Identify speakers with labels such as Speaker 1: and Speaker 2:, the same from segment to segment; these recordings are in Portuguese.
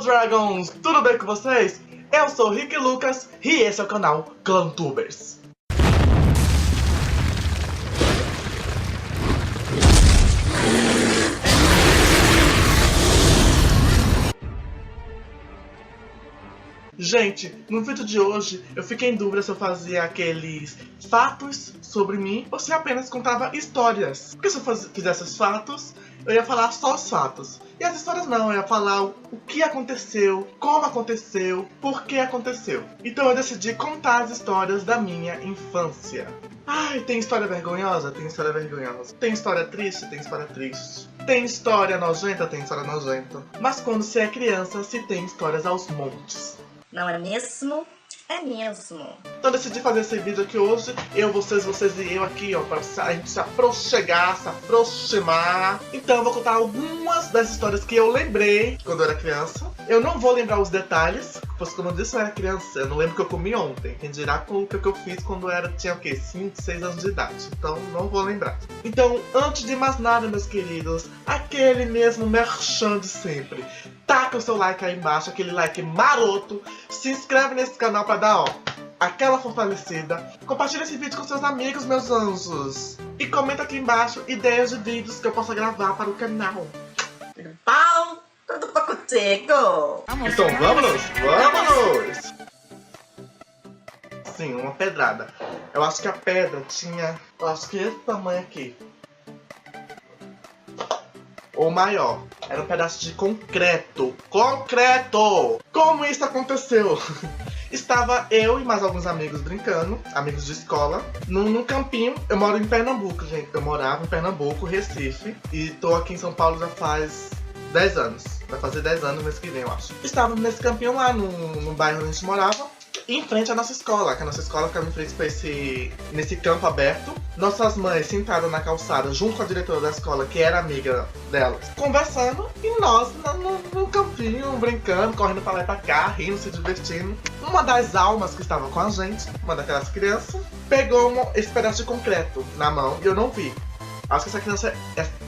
Speaker 1: Hello Dragons, tudo bem com vocês? Eu sou o Rick Lucas e esse é o canal Clantubers. Gente, no vídeo de hoje eu fiquei em dúvida se eu fazia aqueles fatos sobre mim ou se apenas contava histórias. Porque se eu fizesse os fatos, eu ia falar só os fatos. E as histórias não, eu ia falar o que aconteceu, como aconteceu, por que aconteceu. Então eu decidi contar as histórias da minha infância. Ai, tem história vergonhosa? Tem história vergonhosa. Tem história triste? Tem história triste. Tem história nojenta? Tem história nojenta. Mas quando se é criança, se tem histórias aos montes.
Speaker 2: Não é mesmo? É mesmo.
Speaker 1: Então decidi fazer esse vídeo aqui hoje. Eu, vocês e eu aqui, ó, pra a gente se aproximar. Então eu vou contar algumas das histórias que eu lembrei quando eu era criança. Eu não vou lembrar os detalhes, pois como eu disse, eu era criança. Eu não lembro o que eu comi ontem. Quem dirá com o que eu fiz quando eu tinha o quê? 5, 6 anos de idade. Então não vou lembrar. Então, antes de mais nada, meus queridos, aquele mesmo merchan de sempre. Taca o seu like aí embaixo, aquele like maroto. Se inscreve nesse canal pra dar, ó, aquela fortalecida. Compartilha esse vídeo com seus amigos, meus anjos. E comenta aqui embaixo ideias de vídeos que eu possa gravar para o canal.
Speaker 2: Pau, tudo pra contigo.
Speaker 1: Então vamos! Sim, uma pedrada. Eu acho que a pedra tinha, eu acho que esse tamanho aqui. Ou maior. Era um pedaço de concreto. Concreto! Como isso aconteceu? Estava eu e mais alguns amigos brincando, amigos de escola, num campinho. Eu moro em Pernambuco, gente. Eu morava em Pernambuco, Recife. E tô aqui em São Paulo já faz 10 anos. Vai fazer 10 anos no mês que vem, eu acho. Estávamos nesse campinho lá, no bairro onde a gente morava. Em frente à nossa escola, que a nossa escola ficava em frente pra nesse campo aberto. Nossas mães sentadas na calçada, junto com a diretora da escola, que era amiga delas, conversando. E nós no campinho, brincando, correndo pra lá e pra cá, rindo, se divertindo. Uma das almas que estava com a gente, uma daquelas crianças, pegou esse pedaço de concreto na mão e eu não vi. Acho que essa criança,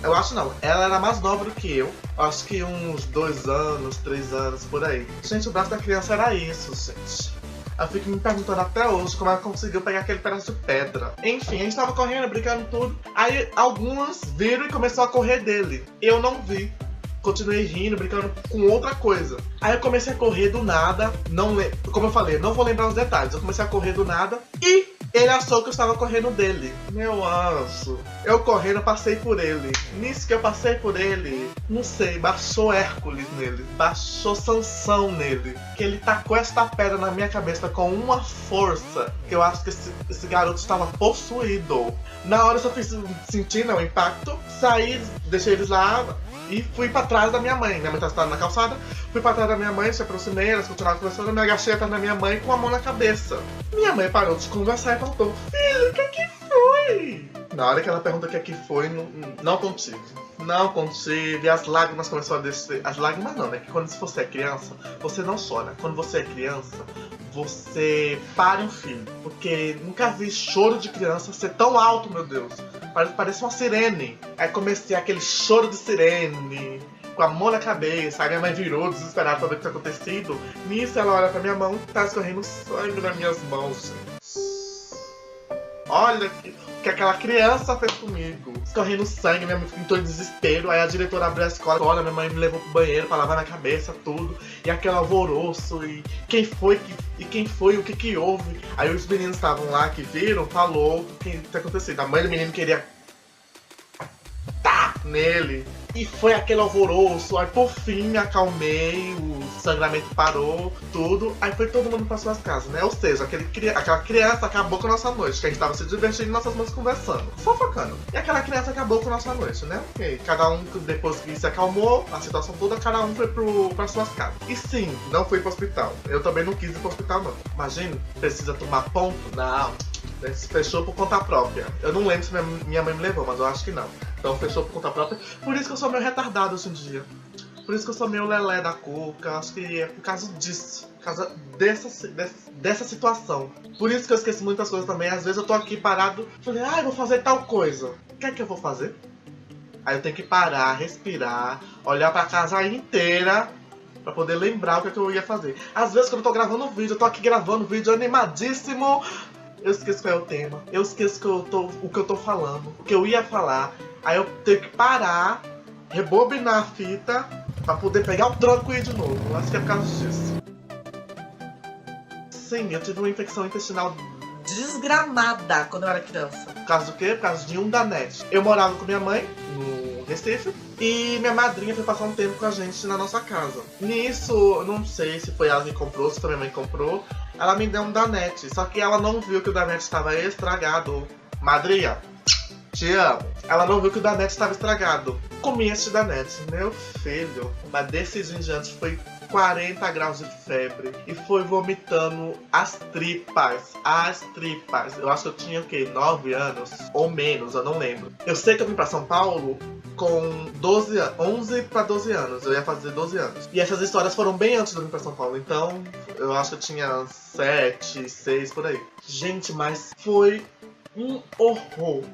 Speaker 1: eu acho não, ela era mais nova do que eu. Acho que uns 2 anos, 3 anos, por aí. Gente, o braço da criança era isso, gente. Eu fico me perguntando até hoje como ela conseguiu pegar aquele pedaço de pedra. Enfim, a gente tava correndo, brincando tudo. Aí algumas viram e começou a correr dele. Eu não vi. Continuei rindo, brincando com outra coisa. Aí eu comecei a correr do nada. Como eu falei, não vou lembrar os detalhes. Eu comecei a correr do nada e ele achou que eu estava correndo dele. Meu anjo. Eu correndo, passei por ele. Nisso que eu passei por ele, não sei, baixou Hércules nele. Baixou Sansão nele. Que ele tacou esta pedra na minha cabeça com uma força que eu acho que esse garoto estava possuído. Na hora eu só fiz sentir, o impacto. Saí, deixei eles lá e fui pra trás da minha mãe. Minha mãe estava na calçada. Fui pra trás da minha mãe, se aproximei, elas continuaram conversando. Eu me agachei atrás da minha mãe com a mão na cabeça. Minha mãe parou de conversar e perguntou: filho, o que foi? Na hora que ela perguntou o que foi, não contive. Não contive, as lágrimas começaram a descer. As lágrimas não, né? Que quando você é criança, você não chora. Quando você é criança, você para um filho. Porque nunca vi choro de criança ser tão alto, meu Deus. Parece uma sirene. Aí comecei aquele choro de sirene, com a mão na cabeça. Aí minha mãe virou desesperada pra ver o que tinha acontecido. Nisso ela olha pra minha mão, tá escorrendo sangue nas minhas mãos, gente. Olha que aquela criança fez comigo. Escorrendo sangue, minha mãe entrou em desespero. Aí a diretora abriu a escola, minha mãe me levou pro banheiro pra lavar na cabeça, tudo. E aquele alvoroço, e quem foi, o que houve. Aí os meninos estavam lá, que viram, falou o que tinha acontecido. A mãe do menino queria nele. E foi aquele alvoroço. Aí por fim me acalmei, o sangramento parou, tudo. Aí foi todo mundo para suas casas, né? Ou seja, aquela criança acabou com a nossa noite, que a gente tava se divertindo e nossas mães conversando, fofocando. E aquela criança acabou com a nossa noite, né? Ok, cada um, depois que se acalmou, a situação toda, cada um foi para suas casas. E sim, não fui pro hospital. Eu também não quis ir pro hospital, não. Imagina, precisa tomar ponto? Não. Fechou por conta própria. Eu não lembro se minha mãe me levou, mas eu acho que não. Então fechou por conta própria. Por isso que eu sou meio retardado hoje em dia. Por isso que eu sou meio lelé da cuca. Acho que é por causa disso. Por causa dessa situação. Por isso que eu esqueço muitas coisas também. Às vezes eu tô aqui parado. Falei, eu vou fazer tal coisa. O que é que eu vou fazer? Aí eu tenho que parar, respirar, olhar pra casa inteira pra poder lembrar o que eu ia fazer. Às vezes quando eu tô gravando um vídeo, eu tô aqui gravando um vídeo animadíssimo, eu esqueço qual é o tema, eu esqueço o que eu tô falando, o que eu ia falar. Aí eu tenho que parar, rebobinar a fita, pra poder pegar o tranco e ir de novo. Eu acho que é por causa disso. Sim, eu tive uma infecção intestinal desgramada quando eu era criança. Por causa do quê? Por causa de um danete. Eu morava com minha mãe no Recife e minha madrinha foi passar um tempo com a gente na nossa casa. Nisso, eu não sei se foi ela que comprou, se foi minha mãe que comprou, ela me deu um danete. Só que ela não viu que o danete estava estragado. Madrinha, te amo. Ela não viu que o danete estava estragado. Comi esse danete, meu filho. Mas desse dia em diante foi 40 graus de febre e foi vomitando as tripas. As tripas. Eu acho que eu tinha o quê? 9 anos? Ou menos, eu não lembro. Eu sei que eu vim pra São Paulo com 12 anos, 11 pra 12 anos. Eu ia fazer 12 anos. E essas histórias foram bem antes de eu vir pra São Paulo. Então, eu acho que eu tinha 7, 6, por aí. Gente, mas foi um horror,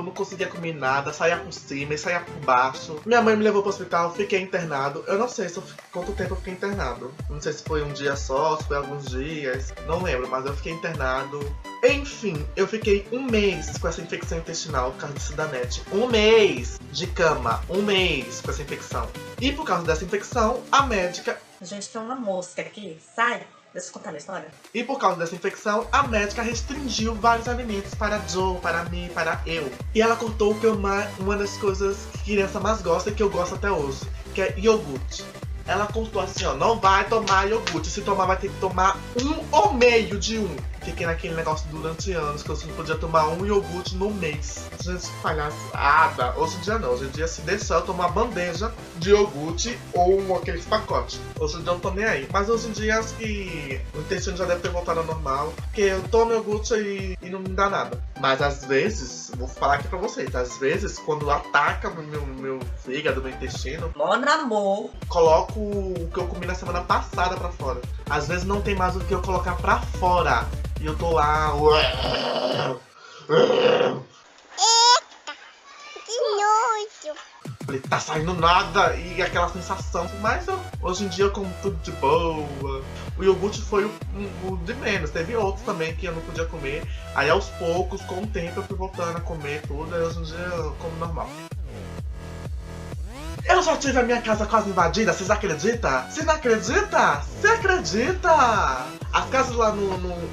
Speaker 1: não conseguia comer nada, saía por cima e saía por baixo. Minha mãe me levou pro hospital, fiquei internado. Eu não sei quanto tempo eu fiquei internado. Não sei se foi um dia só, se foi alguns dias, não lembro, mas eu fiquei internado. Enfim, eu fiquei um mês com essa infecção intestinal por causa desse danete. Um mês de cama, um mês com essa infecção. E por causa dessa infecção, a médica...
Speaker 2: Gente, tem uma mosca aqui, sai. Deixa eu contar a minha história.
Speaker 1: E por causa dessa infecção, a médica restringiu vários alimentos para Joe, para mim, para eu. E ela cortou o que uma das coisas que criança mais gosta e que eu gosto até hoje, que é iogurte. Ela cortou assim, ó, não vai tomar iogurte. Se tomar, vai ter que tomar 1,5 de um. Fiquei naquele negócio durante anos, que eu só podia tomar um iogurte no mês. Gente, palhaçada. Hoje em dia não. Hoje em dia, se deixar, eu tomo uma bandeja de iogurte ou aqueles pacotes. Hoje em dia eu não tô nem aí. Mas hoje em dia, acho que o intestino já deve ter voltado ao normal. Porque eu tomo iogurte e não me dá nada. Mas às vezes, vou falar aqui pra vocês, às vezes, quando ataca meu fígado, meu intestino,
Speaker 2: Mon amor.
Speaker 1: coloco o que eu comi na semana passada pra fora. Às vezes não tem mais o que eu colocar pra fora. E eu tô lá...
Speaker 3: Eita, que nojo.
Speaker 1: Falei, tá saindo nada. E aquela sensação. Mas hoje em dia eu como tudo de boa. O iogurte foi o de menos. Teve outros também que eu não podia comer. Aí aos poucos, com o tempo, eu fui voltando a comer tudo. E hoje em dia eu como normal. Eu já tive a minha casa quase invadida, vocês acreditam? Você não acredita? Você acredita? As casas lá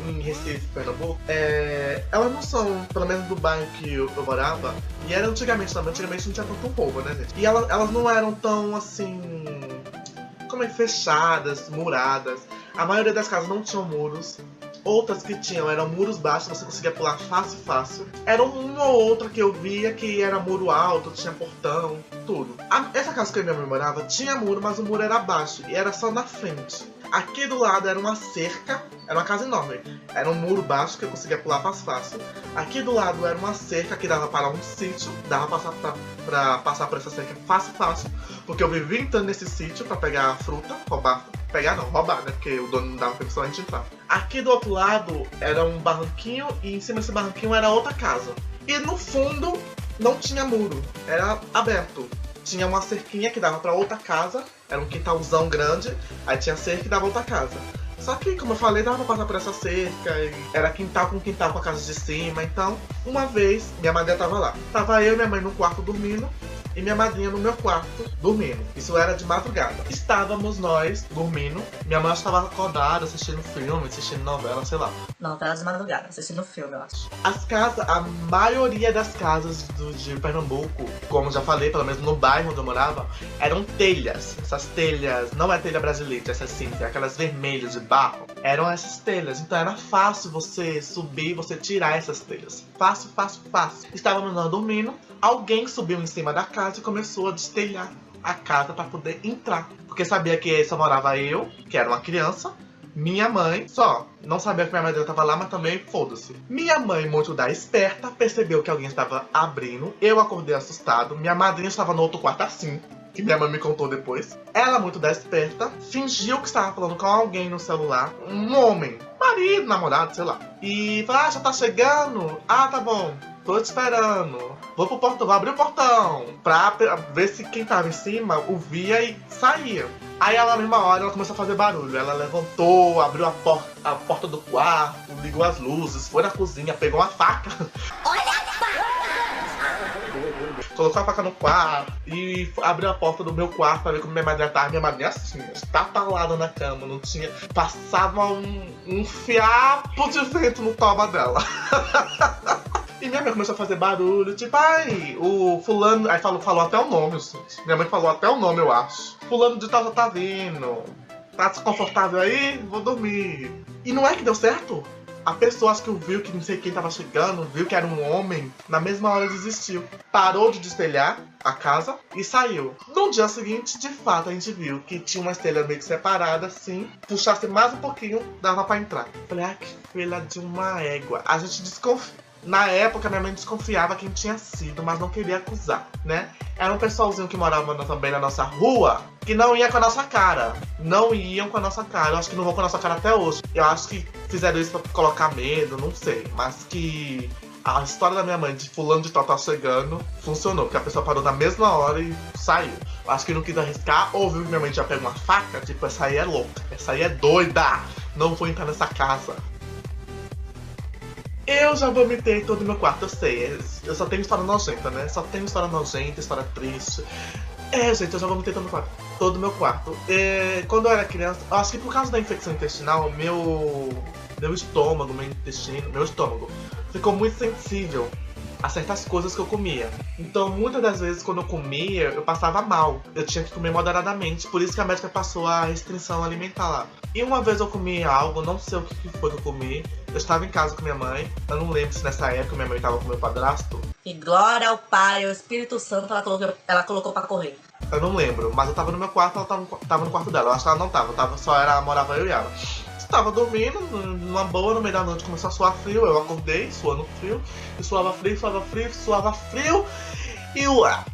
Speaker 1: em Recife, Pernambuco, elas não são, pelo menos do bairro que eu morava, e era antigamente também, antigamente não tinha tanto roubo, né, gente? E elas não eram tão, assim, como é, fechadas, muradas. A maioria das casas não tinham muros. Outras que tinham eram muros baixos, você conseguia pular fácil. Era uma ou outra que eu via que era muro alto, tinha portão, tudo. Essa casa que eu e minha mãe morava tinha muro, mas o muro era baixo e era só na frente. Aqui do lado era uma cerca, era uma casa enorme. Era um muro baixo que eu conseguia pular fácil. Aqui do lado era uma cerca que dava para um sítio, dava pra passar por essa cerca fácil. Porque eu vivia entrando nesse sítio pra pegar fruta, roubar, né? Porque o dono não dava permissão a gente entrar. Aqui do outro lado era um barranquinho e em cima desse barranquinho era outra casa. E no fundo não tinha muro, era aberto. Tinha uma cerquinha que dava pra outra casa, era um quintalzão grande, aí tinha cerca que dava outra casa. Só que, como eu falei, dava pra passar por essa cerca, e era quintal com a casa de cima. Então, uma vez, minha madrinha tava lá. Tava eu e minha mãe no quarto dormindo, e minha madrinha no meu quarto dormindo. Isso era de madrugada. Estávamos nós dormindo, minha mãe estava acordada, assistindo filme, assistindo novela, sei lá.
Speaker 2: Não, tá de madrugada, assistindo filme, eu acho.
Speaker 1: As casas, a maioria das casas de Pernambuco, como já falei, pelo menos no bairro onde eu morava, eram telhas. Essas telhas, não é telha brasileira, essa sim, aquelas vermelhas de barro. Eram essas telhas, então era fácil você subir, você tirar essas telhas. Fácil. Estávamos nós dormindo, alguém subiu em cima da casa e começou a destelhar a casa para poder entrar. Porque sabia que só morava eu, que era uma criança, minha mãe, só. Não sabia que minha mãe estava lá, mas também foda-se. Minha mãe, muito da esperta, percebeu que alguém estava abrindo. Eu acordei assustado. Minha madrinha estava no outro quarto assim, que minha mãe me contou depois. Ela, muito da esperta, fingiu que estava falando com alguém no celular. Um homem, marido, namorado, sei lá. E falou, já tá chegando? Ah, tá bom. tô te esperando. Vou pro portão, vou abrir o portão. Pra ver se quem tava em cima o via e saía. Aí ela, na mesma hora, ela começou a fazer barulho. Ela levantou, abriu a porta do quarto, ligou as luzes, foi na cozinha, pegou uma faca.
Speaker 2: Olha a faca!
Speaker 1: Colocou a faca no quarto e abriu a porta do meu quarto pra ver como minha madrinha tava. Minha madrinha assim, estatalada na cama, não tinha... Passava um fiapo de vento no toba dela. E minha mãe começou a fazer barulho, tipo, ai, o fulano... Aí falou até o nome, gente. Minha mãe falou até o nome, eu acho. Fulano de tal já tá vindo. Tá desconfortável aí? Vou dormir. E não é que deu certo? A pessoa que viu que não sei quem tava chegando, viu que era um homem, na mesma hora desistiu. Parou de destelhar a casa e saiu. No dia seguinte, de fato, a gente viu que tinha uma estelha meio que separada, assim. Puxasse mais um pouquinho, dava pra entrar. Falei, ah, que filha de uma égua. A gente desconfia. Na época, minha mãe desconfiava quem tinha sido, mas não queria acusar, né? Era um pessoalzinho que morava também na nossa rua, que não ia com a nossa cara. Não iam com a nossa cara. Eu acho que não vão com a nossa cara até hoje. Eu acho que fizeram isso pra colocar medo, não sei. Mas que a história da minha mãe de fulano de tal tá chegando funcionou. Porque a pessoa parou na mesma hora e saiu. Eu acho que não quis arriscar. Ouviu que minha mãe já pegou uma faca. Tipo, essa aí é louca. Essa aí é doida. Não vou entrar nessa casa. Eu já vomitei todo o meu quarto, eu sei. Eu só tenho história nojenta, né? Só tenho história nojenta, história triste. Gente, eu já vomitei todo o meu quarto. Quando eu era criança, eu acho que por causa da infecção intestinal, meu estômago, meu intestino, meu estômago ficou muito sensível a certas coisas que eu comia. Então, muitas das vezes, quando eu comia, eu passava mal. Eu tinha que comer moderadamente. Por isso que a médica passou a restrição alimentar lá. E uma vez eu comi algo, não sei o que foi que eu comi. Eu estava em casa com minha mãe. Eu não lembro se nessa época minha mãe estava com meu padrasto.
Speaker 2: E glória ao Pai, ao Espírito Santo, ela colocou pra correr.
Speaker 1: Eu não lembro, mas eu tava no meu quarto, ela tava no quarto dela. Eu acho que ela não tava, morava eu e ela. Estava dormindo, numa boa, no meio da noite começou a suar frio. Eu acordei, suando frio. E suava frio, suava frio, suava frio. E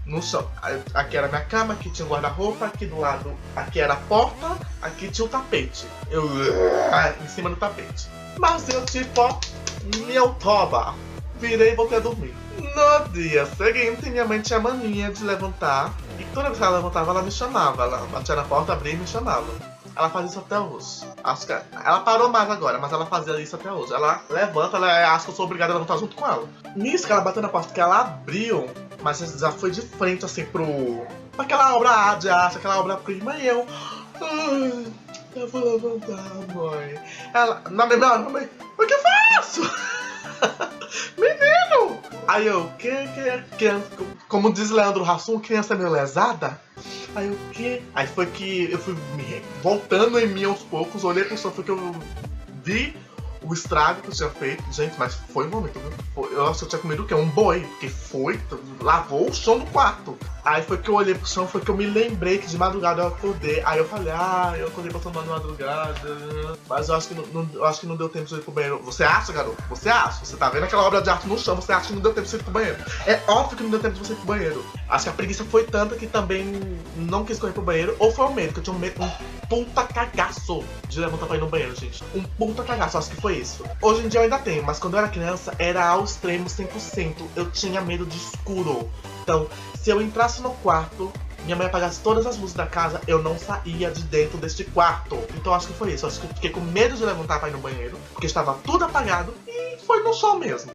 Speaker 1: no chão. Aqui era a minha cama, aqui tinha o guarda-roupa, aqui do lado, aqui era a porta, aqui tinha o tapete. Eu em cima do tapete. Mas eu tipo, meu toba. Virei e voltei a dormir. No dia seguinte, minha mãe tinha mania de levantar. E toda vez que ela levantava, ela me chamava. Ela batia na porta, abria e me chamava. Ela faz isso até hoje. Acho que ela parou mais agora, mas ela fazia isso até hoje. Ela levanta, ela acha que eu sou obrigada a levantar junto com ela. Nisso que ela bateu na porta, que ela abriu, mas já foi de frente, assim, pra aquela obra de arte, aquela obra-prima, e eu... eu vou levantar, mãe. Ela, na mesma hora, mãe, o que eu faço? Menino! Aí eu, como diz Leandro Hassum, criança meio lesada? Aí o quê? Aí foi que eu fui voltando em mim aos poucos, olhei pro sofá que eu vi o estrago que eu tinha feito. Gente, mas foi um momento, viu? Eu acho que eu tinha comido o quê? Um boi, porque lavou o chão do quarto. Aí foi que eu olhei pro chão, foi que eu me lembrei que de madrugada eu acordei. Aí eu falei, eu acordei pra tomar de madrugada. Mas eu acho que não deu tempo de ir pro banheiro. Você acha, garoto? Você acha? Você tá vendo aquela obra de arte no chão, você acha que não deu tempo de você ir pro banheiro. É óbvio que não deu tempo de você ir pro banheiro. Acho que a preguiça foi tanta que também não quis correr pro banheiro. Ou foi o medo, que eu tinha um puta cagaço de levantar pra ir no banheiro, gente. Um puta cagaço, acho que foi isso. Hoje em dia eu ainda tenho, mas quando eu era criança, era ao extremo 100%. Eu tinha medo de escuro. Então, se eu entrasse no quarto, minha mãe apagasse todas as luzes da casa, eu não saía de dentro deste quarto. Então acho que foi isso. Acho que eu fiquei com medo de levantar pra ir no banheiro, porque estava tudo apagado e foi no chão mesmo.